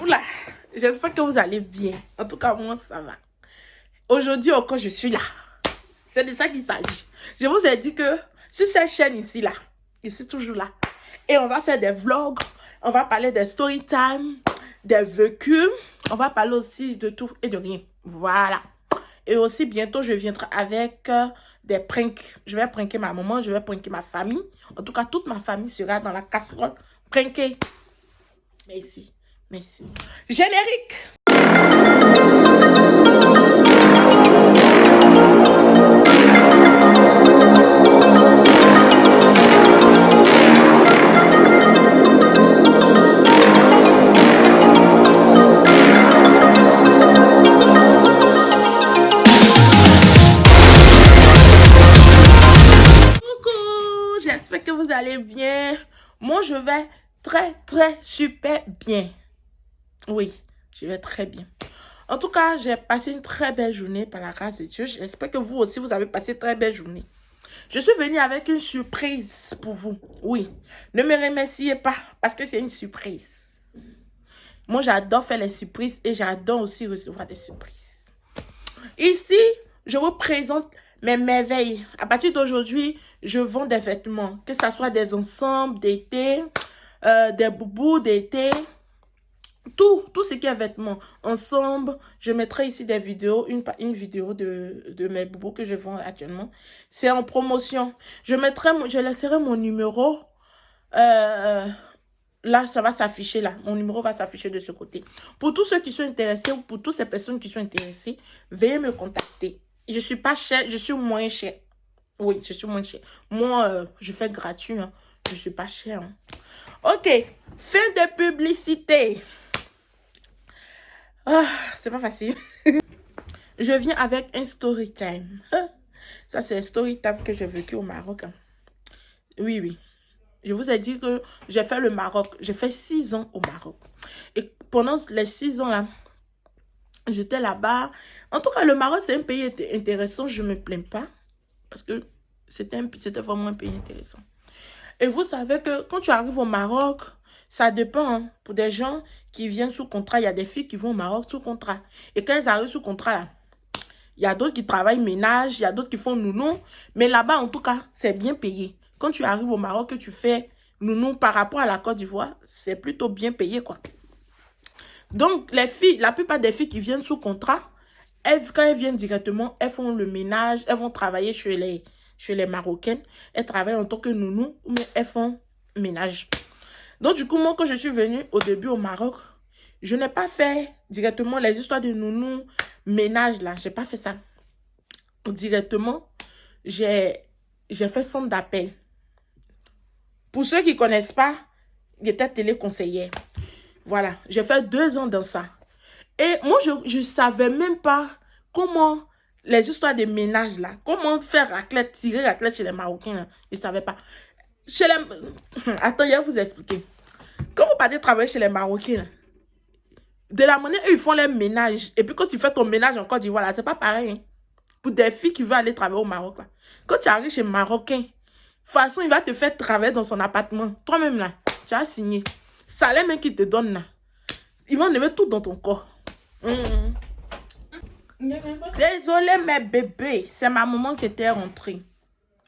Oula, j'espère que vous allez bien. En tout cas, moi, ça va. Aujourd'hui encore, je suis là. C'est de ça qu'il s'agit. Je vous ai dit que sur cette chaîne ici, là, je suis toujours là. Et on va faire des vlogs. On va parler des story time, des vécus. On va parler aussi de tout et de rien. Voilà. Et aussi, bientôt, je viendrai avec des pranks. Je vais pranker ma maman, je vais pranker ma famille. En tout cas, toute ma famille sera dans la casserole prankée. Merci. Merci. Générique. Coucou, j'espère que vous allez bien. Moi, je vais très super bien. Oui, je vais très bien. En tout cas, j'ai passé une très belle journée par la grâce de Dieu. J'espère que vous aussi, vous avez passé une très belle journée. Je suis venue avec une surprise pour vous. Oui, ne me remerciez pas parce que c'est une surprise. Moi, j'adore faire les surprises et j'adore aussi recevoir des surprises. Ici, je vous présente mes merveilles. À partir d'aujourd'hui, je vends des vêtements. Que ce soit des ensembles d'été, des boubous d'été. Tout ce qui est vêtements. Ensemble, je mettrai ici des vidéos. Une vidéo de mes boubous que je vends actuellement. C'est en promotion. Je laisserai mon numéro. Là, ça va s'afficher là. Mon numéro va s'afficher de ce côté. Pour tous ceux qui sont intéressés ou pour toutes ces personnes qui sont intéressées, veuillez me contacter. Je suis pas chère, je suis moins chère. Oui, je suis moins chère. Moi, je fais gratuit. Hein. Je suis pas chère. Hein. Ok. Fin de publicité. Ah, c'est pas facile. Je viens avec un story time. Ça, c'est un story time que j'ai vécu au Maroc. Hein. Oui. Je vous ai dit que j'ai fait le Maroc. J'ai fait 6 ans au Maroc. Et pendant les 6 ans là, j'étais là-bas. En tout cas, le Maroc, c'est un pays intéressant. Je ne me plains pas. Parce que c'était vraiment un pays intéressant. Et vous savez que quand tu arrives au Maroc, ça dépend. Hein. Pour des gens qui viennent sous contrat, il y a des filles qui vont au Maroc sous contrat. Et quand elles arrivent sous contrat, là, il y a d'autres qui travaillent ménage, il y a d'autres qui font nounou. Mais là-bas, en tout cas, c'est bien payé. Quand tu arrives au Maroc, que tu fais nounou par rapport à la Côte d'Ivoire, c'est plutôt bien payé, quoi. Donc, les filles, la plupart des filles qui viennent sous contrat, quand elles viennent directement, elles font le ménage, elles vont travailler chez les Marocaines. Elles travaillent en tant que nounou, mais elles font ménage. Donc, du coup, moi, quand je suis venue au début au Maroc, je n'ai pas fait directement les histoires de nounou, ménage, là. Je n'ai pas fait ça. Directement, j'ai fait centre d'appel. Pour ceux qui ne connaissent pas, j'étais téléconseillère. Voilà, j'ai fait 2 ans dans ça. Et moi, je ne savais même pas comment les histoires de ménage, là, comment faire raclette, tirer raclette chez les Marocains, là. Je ne savais pas. Chez les... Attends, je vais vous expliquer. Quand vous partez travailler chez les Marocains, là, de la manière où ils font les ménages, et puis quand tu fais ton ménage en Côte d'Ivoire, c'est pas pareil. Hein. Pour des filles qui veulent aller travailler au Maroc, là. Quand tu arrives chez les Marocains, de toute façon, il va te faire travailler dans son appartement. Toi-même, là, tu as signé. Salaire même qu'il te donne, là. Ils vont enlever tout dans ton corps. Désolée, mes bébés. C'est ma maman qui était rentrée.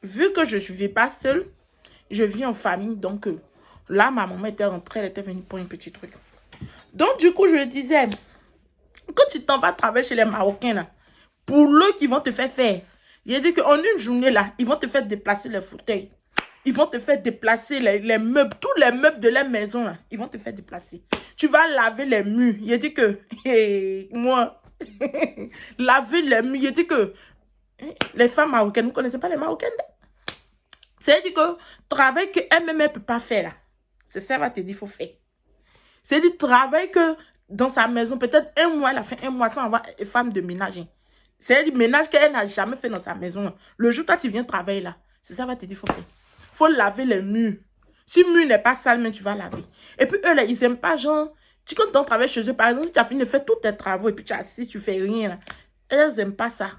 Vu que je ne vis pas seule, je vis en famille. Donc, là, ma maman était rentrée. Elle était venue pour un petit truc. Donc, du coup, je disais, quand tu t'en vas travailler chez les Marocains, là, pour eux qui vont te faire, j'ai dit qu'en une journée, là, ils vont te faire déplacer les fauteuils. Ils vont te faire déplacer les meubles, tous les meubles de la maison, là, ils vont te faire déplacer. Tu vas laver les murs. Il dit que, moi, laver les murs, il dit que, les femmes marocaines, vous ne connaissez pas les Marocaines? C'est-à-dire que, travail qu'elle-même, elle ne peut pas faire, là. C'est ça, elle va te dire, il faut faire. C'est-à-dire, travail que, dans sa maison, peut-être 1 mois, elle a fait 1 mois sans avoir une femme de ménage. C'est-à-dire, ménage qu'elle n'a jamais fait dans sa maison. Là. Le jour où tu viens travailler, là, c'est ça, elle va te dire, il faut faire. Il faut laver les murs. Si le mur n'est pas sale, mais tu vas laver. Et puis, eux, là, ils n'aiment pas, genre, tu quand tu travailles chez eux, par exemple, si tu as fini de faire tous tes travaux et puis tu es assis, tu fais rien, là. Elles n'aiment pas ça.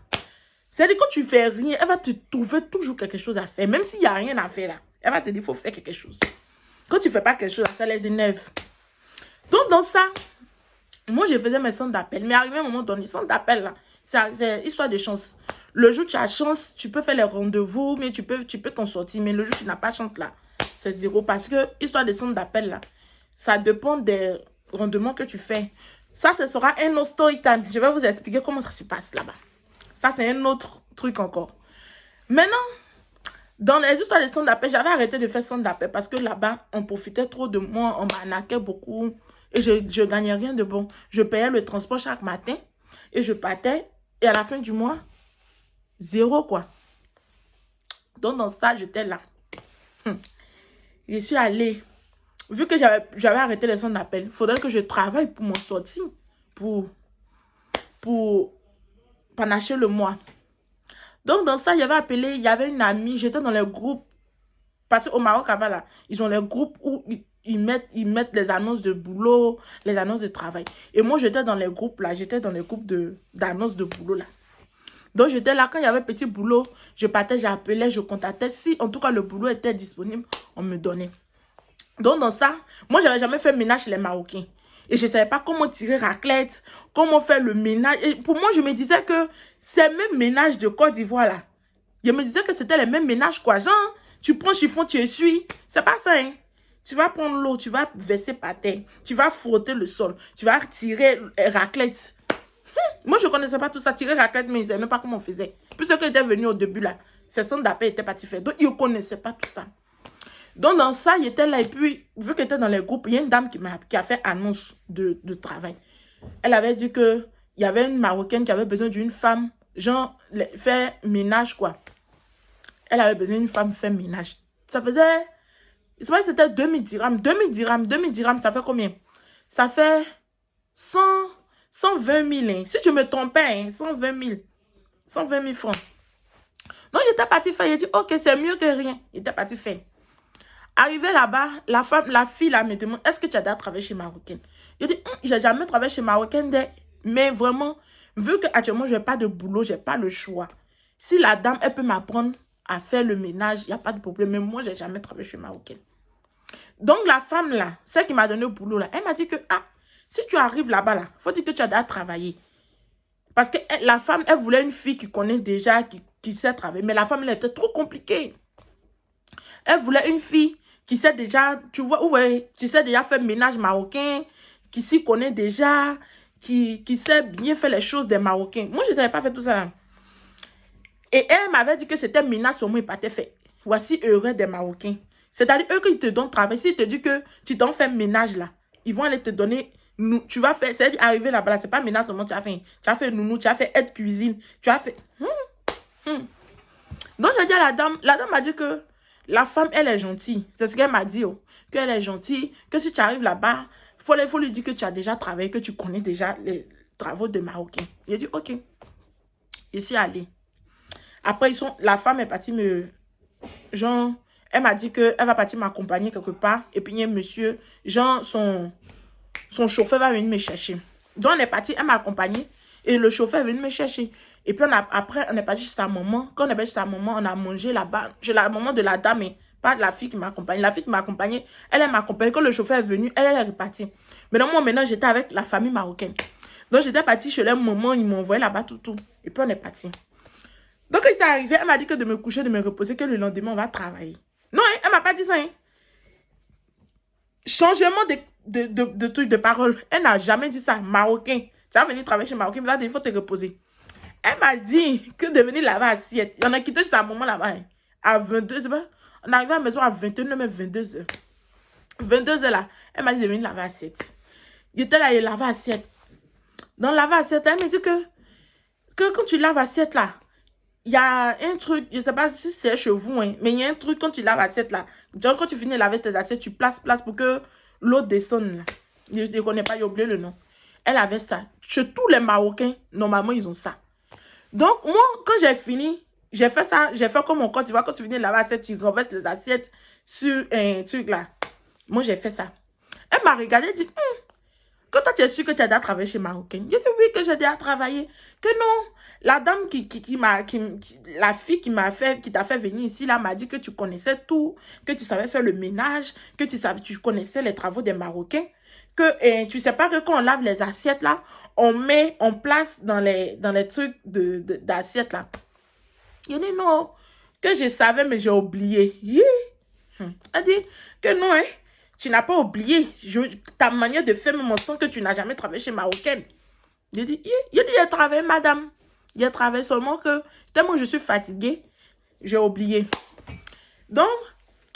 C'est-à-dire, quand tu fais rien, elle va te trouver toujours quelque chose à faire. Même s'il n'y a rien à faire, là. Elle va te dire, il faut faire quelque chose. Quand tu ne fais pas quelque chose, ça les énerve. Donc, dans ça, Moi, je faisais mes centres d'appel. Mais arrivé à un moment donné, centre d'appel, là, c'est histoire de chance. Le jour où tu as chance, tu peux faire les rendez-vous, mais tu peux t'en sortir. Mais le jour où tu n'as pas chance, là, c'est zéro. Parce que, histoire de centre d'appel, là, ça dépend des rendements que tu fais. Ça, ce sera un autre story time. Je vais vous expliquer comment ça se passe là-bas. Ça, c'est un autre truc encore. Maintenant, dans les histoires de centre d'appel, j'avais arrêté de faire centre d'appel parce que là-bas, on profitait trop de moi, on m'arnaquait beaucoup et je gagnais rien de bon. Je payais le transport chaque matin et je partais et à la fin du mois, zéro quoi. Donc dans ça, j'étais là. Je suis allée. Vu que j'avais arrêté les centres d'appel, il faudrait que je travaille pour m'en sortir, pour panacher le mois. Donc, dans ça, j'avais appelé, il y avait une amie, j'étais dans les groupes. Parce qu'au Maroc, là, ils ont les groupes où ils mettent les annonces de boulot, les annonces de travail. Et moi, j'étais dans les groupes, là, j'étais dans les groupes d'annonces de boulot, là. Donc, j'étais là, quand il y avait petit boulot, je partais, j'appelais, je contactais. Si, en tout cas, le boulot était disponible, on me donnait. Donc, dans ça, moi, je n'avais jamais fait ménage chez les Marocains. Et je ne savais pas comment tirer raclette, comment faire le ménage. Et pour moi, je me disais que ces mêmes ménages de Côte d'Ivoire, là, je me disais que c'était les mêmes ménages, quoi. Genre, tu prends chiffon, tu essuies. C'est pas ça, hein. Tu vas prendre l'eau, tu vas verser par terre, tu vas frotter le sol, tu vas tirer raclette. Moi, je ne connaissais pas tout ça, tirer raclette, mais ils ne savaient même pas comment on faisait. Puis ceux qui étaient venus au début, là, ces centres d'appel étaient partis faire. Donc, ils ne connaissaient pas tout ça. Donc, dans ça, il était là. Et puis, vu qu'il était dans les groupes, il y a une dame qui a fait annonce de travail. Elle avait dit qu'il y avait une Marocaine qui avait besoin d'une femme, genre, faire ménage, quoi. Elle avait besoin d'une femme faire ménage. Ça faisait, c'est vrai que c'était 2000 dirhams. 2000 dirhams, ça fait combien? Ça fait 120 000. Hein. Si je me trompais, hein, 120 000. 120 000 francs. Donc, il était parti faire. Il a dit, ok, c'est mieux que rien. Il était parti faire. Arrivé là-bas, la fille là me demande, est-ce que tu as déjà travaillé chez Marocaine? Je dis, j'ai jamais travaillé chez Marocaine, mais vraiment, vu qu'actuellement, je n'ai pas de boulot, je n'ai pas le choix. Si la dame, elle peut m'apprendre à faire le ménage, il n'y a pas de problème. Mais moi, je n'ai jamais travaillé chez Marocaine. Donc, la femme là, celle qui m'a donné le boulot là, elle m'a dit que, si tu arrives là-bas là, il faut dire que tu as déjà travaillé. Parce que la femme, elle voulait une fille qui connaît déjà, qui sait travailler. Mais la femme, elle était trop compliquée. Elle voulait une fille qui sait déjà, tu vois, ouais, tu sais déjà faire ménage marocain, qui s'y connaît déjà, qui sait bien faire les choses des Marocains. Moi, je ne savais pas faire tout ça. Là. Et elle m'avait dit que c'était ménage sur moi, il pas fait. Voici heureux des Marocains. C'est-à-dire, eux qui te donnent travail, s'ils te disent que tu t'en fais ménage là, ils vont aller te donner, tu vas faire, c'est arriver là-bas, c'est pas ménage seulement, tu as fait nounou, tu as fait aide cuisine, tu as fait... Donc, j'ai dit à la dame m'a dit que la femme, elle est gentille. C'est ce qu'elle m'a dit. Oh. Qu'elle est gentille. Que si tu arrives là-bas, il faut lui dire que tu as déjà travaillé, que tu connais déjà les travaux de Marocains. J'ai dit, ok. Je suis allée. Après, la femme est partie genre, elle m'a dit qu'elle va partir m'accompagner quelque part. Et puis, il y a un monsieur, genre, son chauffeur va venir me chercher. Donc, on est parti, elle m'a accompagnée. Et le chauffeur est venu me chercher. Et puis, après, on est parti chez sa maman. Quand on est parti chez sa maman, on a mangé là-bas. J'ai la maman de la dame, mais pas de la fille qui m'a accompagnée. La fille qui m'a accompagnée, elle m'a accompagnée. Quand le chauffeur est venu, elle est repartie. Maintenant, j'étais avec la famille marocaine. Donc, j'étais partie chez leur maman. Ils m'ont envoyé là-bas tout. Et puis, on est parti. Donc, quand c'est arrivé, elle m'a dit que de me coucher, de me reposer, que le lendemain, on va travailler. Non, hein, elle m'a pas dit ça. Hein. Changement de truc, de parole. Elle n'a jamais dit ça. Marocain. Tu vas venir travailler chez Marocain, il faut te reposer. Elle m'a dit que de venir laver assiette. On a quitté sa maman là-bas. Hein, à 22 h. On est arrivé à la maison à 21 h, mais 22 h. 22 h là, elle m'a dit de venir laver assiette. Il était là, il lavait assiette. Dans laver assiette, elle m'a dit que quand tu laves assiette là, il y a un truc, je ne sais pas si c'est chez vous, hein, mais il y a un truc quand tu laves assiette là. Genre quand tu finis de laver tes assiettes, tu places pour que l'eau descende là. Je ne connais pas, j'ai oublié le nom. Elle avait ça. Chez tous les Marocains, normalement, ils ont ça. Donc, moi, quand j'ai fini, j'ai fait ça. J'ai fait comme mon corps. Tu vois, quand tu finis de laver l'assiette, tu renverses les assiettes sur un truc là. Moi, j'ai fait ça. Elle m'a regardé et dit, quand toi, tu es sûr que tu as déjà travaillé chez Marocain? J'ai dit oui, que j'ai déjà travaillé. Que non. La dame la fille qui t'a fait venir ici, là, m'a dit que tu connaissais tout, que tu savais faire le ménage, que tu connaissais les travaux des Marocains, que tu sais pas que quand on lave les assiettes là, on place dans les trucs d'assiettes là. Il dit non, que je savais mais j'ai oublié. Elle dit que non, hein, tu n'as pas oublié. Ta manière de faire me sens que tu n'as jamais travaillé chez Marocaine. Il dit, j'ai travaillé madame. J'ai travaillé seulement que tellement je suis fatiguée, j'ai oublié. Donc,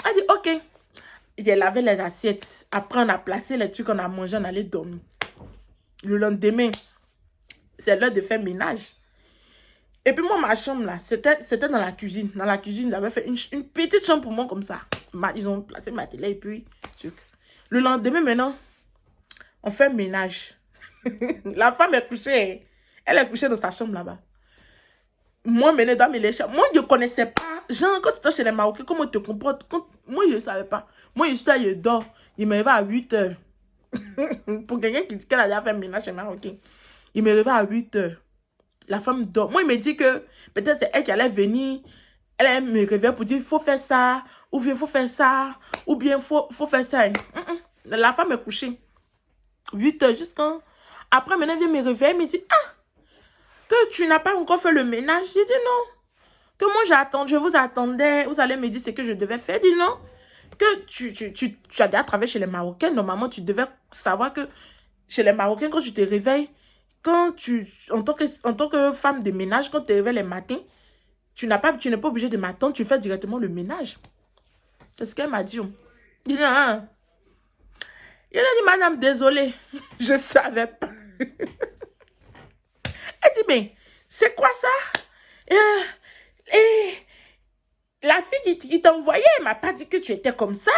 elle dit ok. J'ai lavé les assiettes. Après, on a placé les trucs qu'on a mangé, on allait dormir. Le lendemain, c'est l'heure de faire ménage. Et puis moi, ma chambre, là, c'était dans la cuisine. Dans la cuisine, ils avaient fait une petite chambre pour moi comme ça. Ils ont placé ma télé et puis... truc. Le lendemain, maintenant, on fait ménage. La femme est couchée. Elle est couchée dans sa chambre là-bas. Moi, maintenant, dans mes chambres, moi, je ne connaissais pas. Genre, quand tu es chez les Marocains, comment tu te comportes? Moi, je ne savais pas. Moi, je suis là, je dors. Il me réveille à 8 heures. Pour quelqu'un qui dit qu'elle a déjà fait ménage chez les Marocains. Il me réveille à 8 heures. La femme dort. Moi, il me dit que peut-être c'est elle qui allait venir. Elle me réveille pour dire, il faut faire ça. Ou bien, il faut faire ça. Ou bien, il faut faire ça. La femme est couchée. 8 heures jusqu'à... Après, maintenant, elle vient me réveiller. Elle me dit, ah, que tu n'as pas encore fait le ménage. J'ai dit non. Que moi, je vous attendais. Vous allez me dire ce que je devais faire. Dis non. Que tu as déjà travaillé chez les Marocains. Normalement, tu devais savoir que chez les Marocains, quand tu te réveilles, en tant que femme de ménage, quand tu te réveilles les matins, tu n'es pas obligé de m'attendre, tu fais directement le ménage. C'est ce qu'elle m'a dit. Il a dit, madame, désolée, je ne savais pas. Elle dit, mais c'est quoi ça? La fille qui t'a envoyé, elle m'a pas dit que tu étais comme ça.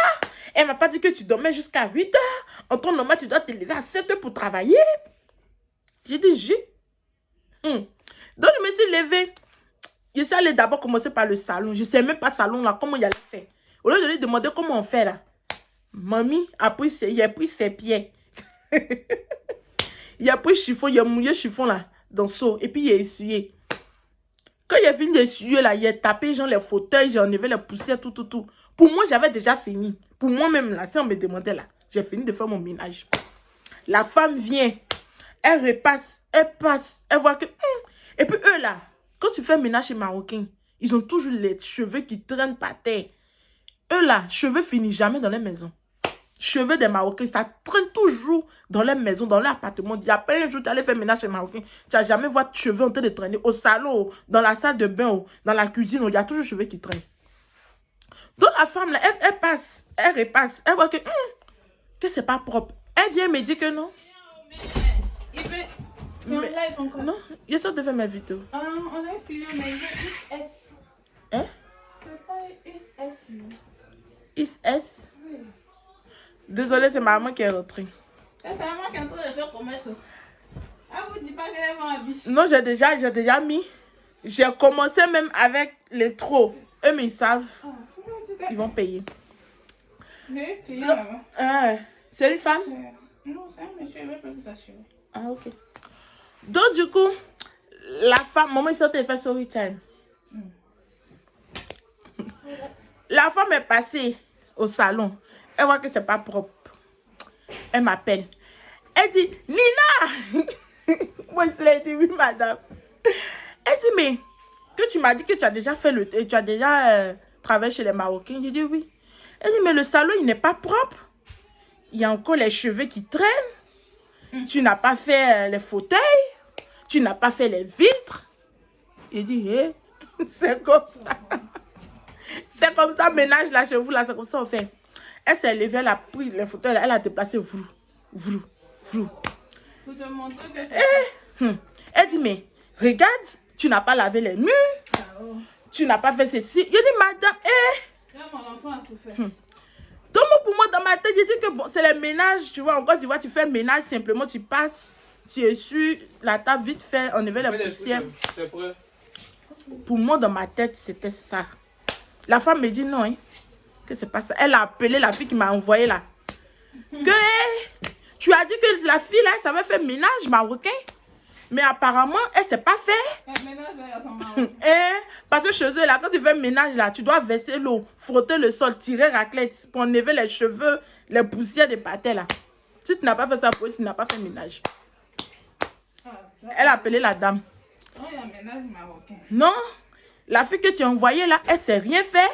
Elle m'a pas dit que tu dormais jusqu'à 8 heures. En temps normal, tu dois te lever à 7 heures pour travailler. J'ai dit, Donc, je me suis levée. Je suis allée d'abord commencer par le salon. Je ne sais même pas le salon là, comment il allait faire. Au lieu de lui demander comment on fait là. Mamie il a pris ses pieds. Il a pris chiffon, il a mouillé chiffon là, dans le seau. Et puis il a essuyé. Quand il a fini d'essuyer là, il a tapé genre les fauteuils, j'ai enlevé les poussières, tout. Pour moi, j'avais déjà fini. Pour moi-même là, si on me demandait là, j'ai fini de faire mon ménage. La femme vient, elle repasse, elle passe, elle voit que... Et puis eux là, quand tu fais ménage chez Marocains, ils ont toujours les cheveux qui traînent par terre. Eux là, cheveux finissent jamais dans les maisons. Cheveux des Marocains, ça traîne toujours dans les maisons, dans leur appartement. Il y a plein de jours, tu allais faire ménage chez Marocains. Tu n'as jamais vu tes cheveux en train de traîner au salon, dans la salle de bain, dans la cuisine. Il y a toujours cheveux qui traînent. Donc la femme, là, elle passe, elle repasse. Elle voit que c'est pas propre. Elle vient me dire que non. Non, je sors de faire ma vidéo. On a vu, mais il y a US. Hein? C'est pas US. IS? Oui. Désolée, c'est ma maman qui est rentrée. C'est ta maman qui est en train de faire commerce. Elle vous dit pas qu'elle vend un biche. Non, j'ai déjà mis. J'ai commencé même avec les trop. Eux, mais ils savent. Ils vont payer. C'est une femme? Non, c'est un monsieur, elle peut vous assurer. Ah, ok. Donc, du coup, la femme, maman, ils sont allés faire story time. La femme est passée au salon. Elle voit que c'est pas propre. Elle m'appelle. Elle dit, Nina! Moi, je lui ai dit, oui, madame. Elle dit, mais, que tu m'as dit que tu as déjà fait tu as déjà travaillé chez les Marocains. J'ai dit, oui. Elle dit, mais le salon, il n'est pas propre. Il y a encore les cheveux qui traînent. Tu n'as pas fait les fauteuils. Tu n'as pas fait les vitres. J'ai dit, c'est comme ça. C'est comme ça, ménage là chez vous, là, c'est comme ça, on fait. Elle s'est levée, elle a pris les fauteuils, elle a déplacé, vrou. Pour te montrer que c'est... Elle dit, mais regarde, tu n'as pas lavé les murs. Tu n'as pas fait ceci. Je dis, madame, Là, mon enfant a souffert. Donc, pour moi, dans ma tête, je dis que bon, c'est le ménage, tu vois. En Côte d'Ivoire, tu fais le ménage, simplement, tu passes, tu essuies la table vite fait, enlever la poussière. Pour moi, dans ma tête, c'était ça. La femme me dit non, hein, que c'est pas ça. Elle a appelé la fille qui m'a envoyé là. Que tu as dit que la fille là, ça va faire ménage marocain. Mais apparemment, elle ne sait pas faire. Parce que chez eux, là, quand tu fais ménage, là, tu dois verser l'eau, frotter le sol, tirer raclette pour enlever les cheveux, les poussières des pâtés, là. Si tu n'as pas fait ça pour eux, tu n'as pas fait ménage. Ah, ça, Elle a appelé la dame. oh, il y a un ménage marocain. Non, la fille que tu as envoyée là, elle ne sait rien faire.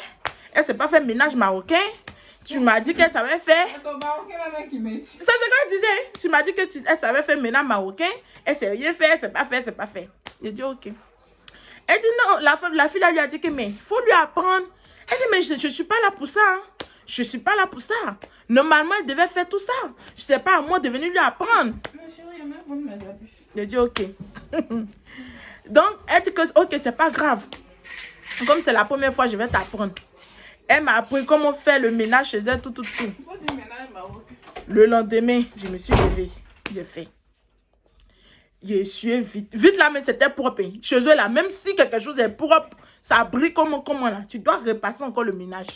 Elle ne s'est pas fait ménage marocain. Tu m'as dit qu'elle savait faire. C'est ton marocain là qui met. C'est ce que je disais. Tu m'as dit qu'elle savait faire ménage marocain. Elle ne sait rien faire, elle ne sait pas faire, c'est pas fait. J'ai dit ok. Elle dit non, la fille là lui a dit que mais il faut lui apprendre. Elle dit mais je ne suis pas là pour ça. Hein. Je ne suis pas là pour ça. Normalement, elle devait faire tout ça. Je ne sais pas à moi de venir lui apprendre. Mais chérie, il y a même pas de mes habits. J'ai dit ok. Donc, elle dit que ok, c'est pas grave. Comme c'est la première fois, je vais t'apprendre. Elle m'a appris comment faire le ménage chez elle, tout. Pourquoi du ménage marocain? Le lendemain, je me suis levée. J'ai fait. Je suis vite. Vite là, mais c'était propre. Hein. Chez eux là, même si quelque chose est propre, ça brille comment là. Tu dois repasser encore le ménage.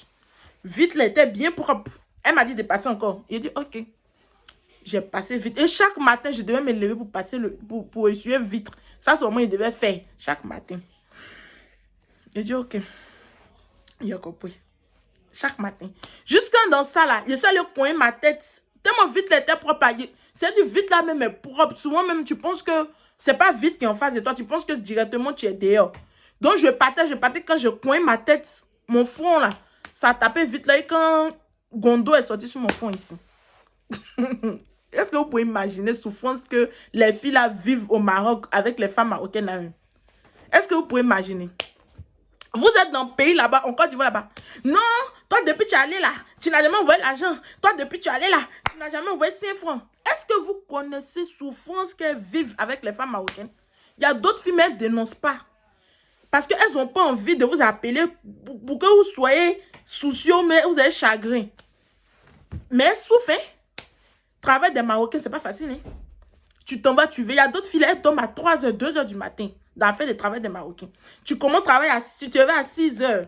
Vite là, était bien propre. Elle m'a dit de passer encore. J'ai dit ok. J'ai passé vite. Et chaque matin, je devais me lever pour passer pour essuyer vitre. Ça, c'est au moins, il devait faire chaque matin. J'ai dit ok. Il a compris. Chaque matin. Jusqu'à dans ça là, je sais le coin ma tête. Tellement vite là était propre. C'est du vite là même est propre. Souvent même tu penses que c'est pas vite qui est en face de toi. Tu penses que directement tu es dehors. Donc je partais quand je coigne ma tête, mon front là, ça tapait vite là. Et quand Gondo est sorti sur mon front ici. Est-ce que vous pouvez imaginer la souffrance que les filles là vivent au Maroc avec les femmes marocaines là? Est-ce que vous pouvez imaginer? Vous êtes dans le pays là-bas, en Côte d'Ivoire là-bas. Non, toi depuis tu es allé là, tu n'as jamais envoyé l'argent. Toi depuis tu es allé là, tu n'as jamais envoyé 5 francs. Est-ce que vous connaissez la souffrance qu'elles vivent avec les femmes marocaines? Il y a d'autres filles, mais elles ne dénoncent pas. Parce qu'elles n'ont pas envie de vous appeler pour que vous soyez soucieux, mais vous avez chagrin. Mais elles souffrent. Hein? Travail des Marocains, c'est pas facile. Hein? Tu t'en vas, tu veux. Il y a d'autres filles, elles tombent à 3h, 2h du matin. Dans le fait de travail des Marocains. Tu commences à travailler tu te réveilles à 6h.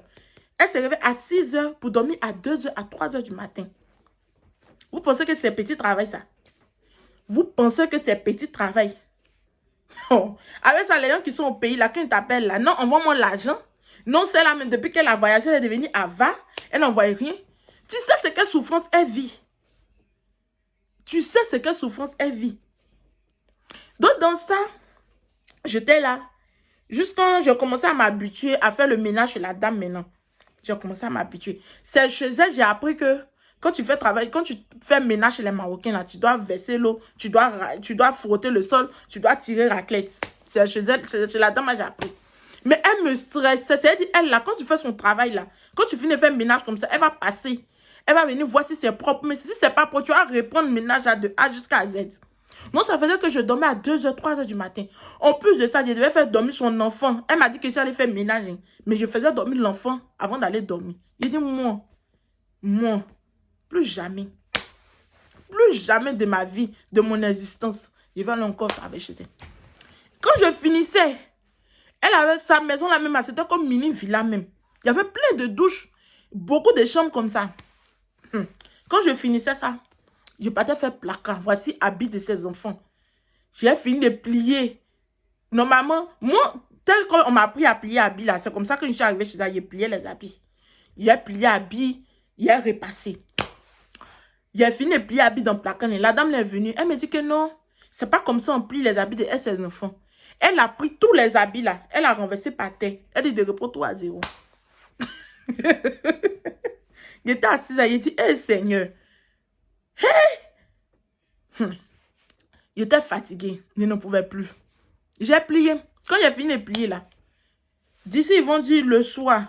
Elle se réveille à 6h pour dormir à 2h, à 3h du matin. Vous pensez que c'est petit travail, ça? Vous pensez que c'est petit travail? Oh. Avec ça, les gens qui sont au pays, là, quand ils t'appellent, là, non, envoie-moi l'argent. Non, c'est là, mais depuis qu'elle a voyagé, elle est devenue Ava. Elle n'envoie rien. Tu sais ce que souffrance elle vit. Tu sais ce que souffrance elle vit. Donc, dans ça, j'étais là. Jusqu'à je commençais à m'habituer à faire le ménage chez la dame maintenant. J'ai commencé à m'habituer. C'est chez elle, j'ai appris que quand tu fais travail, quand tu fais ménage chez les Marocains, là, tu dois verser l'eau, tu dois frotter le sol, tu dois tirer raclette. C'est chez elle, chez la dame, j'ai appris. Mais elle me stressait. C'est-à-dire, elle, là, quand tu fais son travail, là, quand tu finis de faire le ménage comme ça, elle va passer. Elle va venir voir si c'est propre. Mais si c'est pas propre, tu vas reprendre le ménage de A jusqu'à Z. Non, ça faisait que je dormais à 2h, 3h du matin. En plus de ça, je devais faire dormir son enfant. Elle m'a dit que j'allais faire ménage. Hein. Mais je faisais dormir l'enfant avant d'aller dormir. J'ai dit, moi, plus jamais de ma vie, de mon existence, je vais aller encore travailler chez elle. Quand je finissais, elle avait sa maison là même, c'était comme mini villa même. Il y avait plein de douches, beaucoup de chambres comme ça. Quand je finissais ça, je partais faire placard. Voici habit de ses enfants. J'ai fini de plier. Normalement, moi, tel qu'on m'a appris à plier habits là, c'est comme ça que je suis arrivée chez elle, j'ai plié les habits. J'ai plié habits, j'ai repassé. J'ai fini de plier habits dans le placard. Et la dame est venue, elle me dit que non, c'est pas comme ça on plie les habits de ses enfants. Elle a pris tous les habits là, elle a renversé par terre. Elle dit de repos 3-0. J'étais assise là, j'ai dit, hé Seigneur, j'étais fatiguée, je ne pouvais plus. J'ai plié. Quand j'ai fini de plier là, d'ici ils vont dire le soir,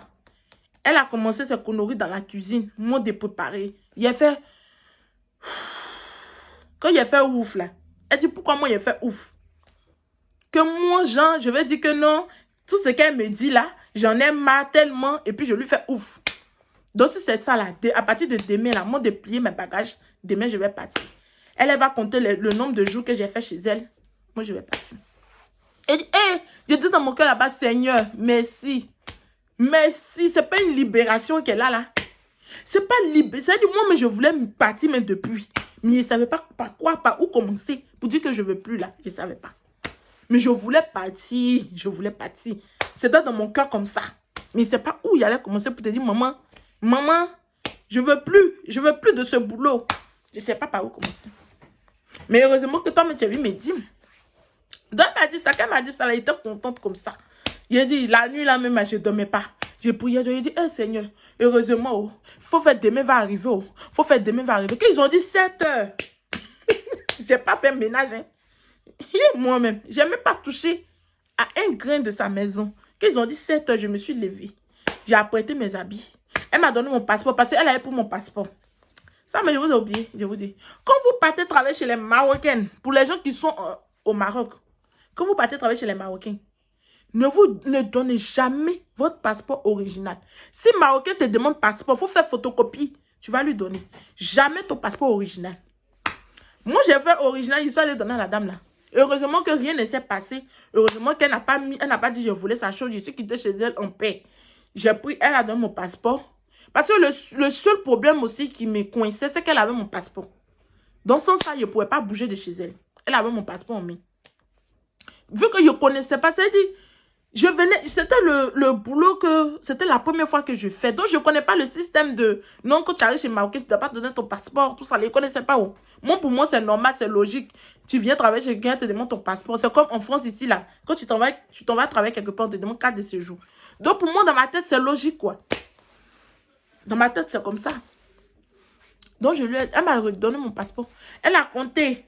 elle a commencé ses conneries dans la cuisine, moi de préparer. Il a fait, quand il a fait ouf là, elle dit pourquoi moi il a fait ouf? Que moi, Jean, je vais dire que non, tout ce qu'elle me dit là, j'en ai marre tellement et puis je lui fais ouf. Donc si c'est ça là, à partir de demain là, moi de plier mes bagages, demain je vais partir. Elle va compter le nombre de jours que j'ai fait chez elle. Moi, je vais partir. Et je dis dans mon cœur là-bas, Seigneur, merci. Merci. C'est pas une libération qu'elle a là. C'est pas libération. C'est du moi, mais je voulais partir même depuis. Mais je ne savais pas par quoi, par où commencer. Pour dire que je ne veux plus là. Je ne savais pas. Mais je voulais partir. Je voulais partir. C'était dans mon cœur comme ça. Mais je ne sais pas où il allait commencer pour te dire, maman, je ne veux plus. Je ne veux plus de ce boulot. Je ne sais pas par où commencer. Mais heureusement que toi, tu as vu mes dîmes. Donc, elle m'a dit ça. Quand elle m'a dit ça, elle était contente comme ça. Il a dit, la nuit, là même, je ne dormais pas. J'ai prié, j'ai dit, Seigneur, heureusement, oh, faut faire demain va arriver. Oh, faut faire demain va arriver. Qu'ils ont dit 7 heures. J'ai pas fait ménage. Hein. Moi-même, je n'ai même pas touché à un grain de sa maison. Qu'ils ont dit 7 heures, je me suis levée. J'ai apprêté mes habits. Elle m'a donné mon passeport parce qu'elle avait pour mon passeport. Ça, mais je vous ai oublié, je vous dis. Quand vous partez travailler chez les Marocains, pour les gens qui sont au Maroc, quand vous partez travailler chez les Marocains, ne donnez jamais votre passeport original. Si Marocain te demande passeport, il faut faire photocopie. Tu vas lui donner. Jamais ton passeport original. Moi, j'ai fait original, il faut aller donner à la dame là. Heureusement que rien ne s'est passé. Heureusement qu'elle n'a pas mis, elle n'a pas dit je voulais sa chose. Je suis quittée chez elle en paix. J'ai pris, elle a donné mon passeport. Parce que le seul problème aussi qui me coinçait, c'est qu'elle avait mon passeport. Dans ce sens-là, je ne pouvais pas bouger de chez elle. Elle avait mon passeport en main. Vu que je ne connaissais pas, c'est dit, je venais, c'était le boulot que, c'était la première fois que je fais. Donc, je ne connais pas le système de, non, quand tu arrives chez Marocain, tu ne dois pas donner ton passeport, tout ça, je ne connaissais pas. Oh. Moi, pour moi, c'est normal, c'est logique. Tu viens travailler chez quelqu'un, tu te demandes ton passeport. C'est comme en France, ici, là. Quand tu t'en vas travailler quelque part, on te demande carte de séjour. Donc, pour moi, dans ma tête, c'est logique, quoi. Dans ma tête, c'est comme ça. Donc, elle m'a redonné mon passeport. Elle a compté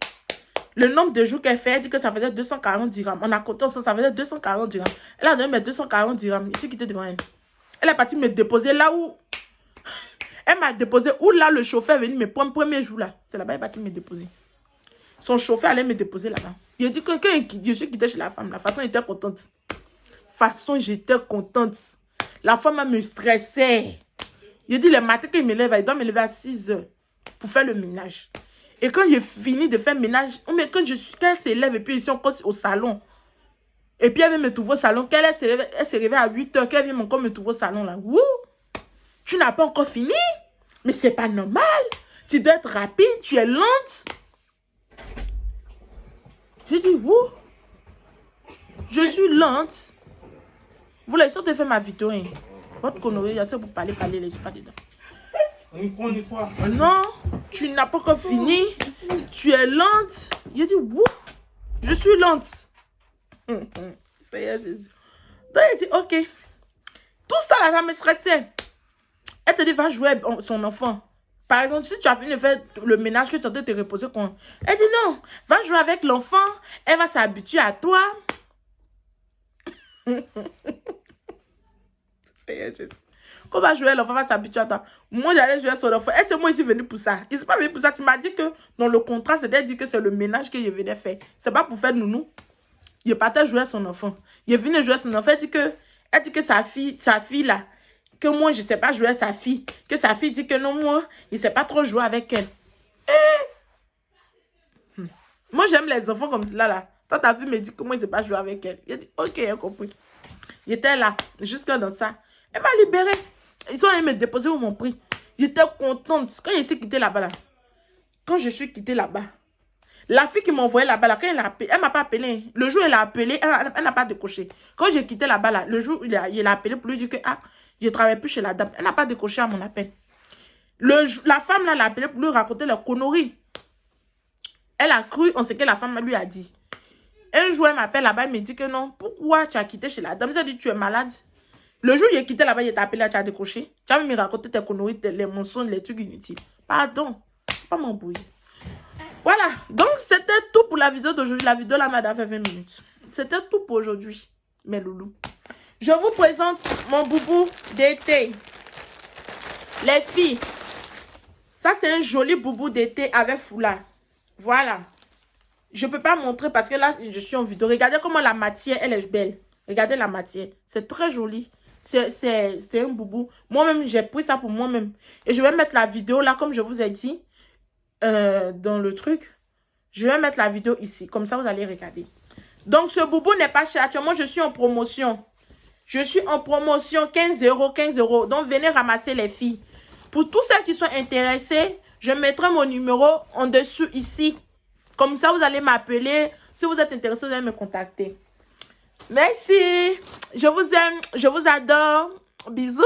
le nombre de jours qu'elle fait. Elle dit que ça faisait 240 dirhams. On a compté ensemble, ça faisait 240 dirhams. Elle a donné mes 240 dirhams. Je suis quittée devant elle. Elle est partie me déposer là où... Elle m'a déposé où là, le chauffeur est venu me prendre le premier jour là. C'est là-bas, elle est partie me déposer. Son chauffeur allait me déposer là-bas. Il a dit que quand je suis quittée chez la femme, la façon était contente. Façon, j'étais contente. La femme me stressait. Il dit le matin qu'il me lève, il doit me lever à 6 heures pour faire le ménage. Et quand j'ai fini de faire le ménage, mais quand elle se lève et puis ici on passe au salon. Et puis elle vient me trouver au salon. Elle s'est réveillée à 8 heures, qu'elle vient encore me trouver au salon là. Wouh! Tu n'as pas encore fini? Mais c'est pas normal. Tu dois être rapide, tu es lente. Je dis, wouh! Je suis lente. Vous l'avez sûr de faire ma vidéo, hein? Votre connerie, il y a ça pour parler, je ne suis pas dedans. Une fois. Non, tu n'as pas encore fini. Tu es lente. Il a dit, wouh, je suis lente. Ça y est, Jésus. Donc, il dit, ok. Tout ça, là, ça me stressait. Elle te dit, va jouer avec son enfant. Par exemple, si tu as fini de faire le ménage que tu as de te reposer, elle dit, non, va jouer avec l'enfant. Elle va s'habituer à toi. Ça y est, Jésus. Quand on va jouer, l'enfant va s'habituer à toi. Moi, j'allais jouer sur l'enfant. Et c'est moi, je suis venue pour ça. Il ne s'est pas venu pour ça. Tu m'as dit que dans le contrat, c'était dit que c'est le ménage que je venais faire. C'est pas pour faire nounou. Il partait jouer à son enfant. Il est venu jouer à son enfant. Elle dit que sa fille là, que moi, je ne sais pas jouer à sa fille. Que sa fille dit que non, moi, il ne sait pas trop jouer avec elle. Moi, j'aime les enfants comme cela, là. Toi, ta fille me dit que moi, il ne sait pas jouer avec elle. Il a dit, ok, j'ai compris. Il était là, jusque dans ça. Elle m'a libérée. Ils sont allés me déposer où m'ont pris. J'étais contente. Quand je suis quittée là-bas, là. Quand je suis quittée là-bas, la fille qui m'a envoyé là-bas, là, quand elle a appelé, elle m'a pas appelé. Le jour où elle a appelé, elle n'a pas décoché. Quand j'ai quitté là-bas, là, le jour où il a appelé pour lui dire que je ne travaille plus chez la dame, elle n'a pas décoché à mon appel. La femme là, l'a appelé pour lui raconter la connerie. Elle a cru en ce que la femme lui a dit. Un jour, elle m'appelle là-bas, elle me dit que non. Pourquoi tu as quitté chez la dame? Elle a dit, tu es malade. Le jour où il est quitté là-bas, il t'a appelé, tu as décroché. Tu as même raconté tes conneries, les mensonges, les trucs inutiles. Pardon. Pas m'embrouiller. Voilà. Donc, c'était tout pour la vidéo d'aujourd'hui. La vidéo là m'a fait 20 minutes. C'était tout pour aujourd'hui, mes loulous. Je vous présente mon boubou d'été. Les filles. Ça, c'est un joli boubou d'été avec foulard. Voilà. Je ne peux pas montrer parce que là, je suis en vidéo. Regardez comment la matière, elle est belle. Regardez la matière. C'est très joli. C'est un boubou. Moi-même, j'ai pris ça pour moi-même. Et je vais mettre la vidéo là, comme je vous ai dit, dans le truc. Je vais mettre la vidéo ici. Comme ça, vous allez regarder. Donc, ce boubou n'est pas cher. Actuellement, je suis en promotion. Je suis en promotion 15 €, 15 €. Donc, venez ramasser les filles. Pour tous ceux qui sont intéressés, je mettrai mon numéro en dessous ici. Comme ça, vous allez m'appeler. Si vous êtes intéressé, vous allez me contacter. Merci. Je vous aime. Je vous adore. Bisous.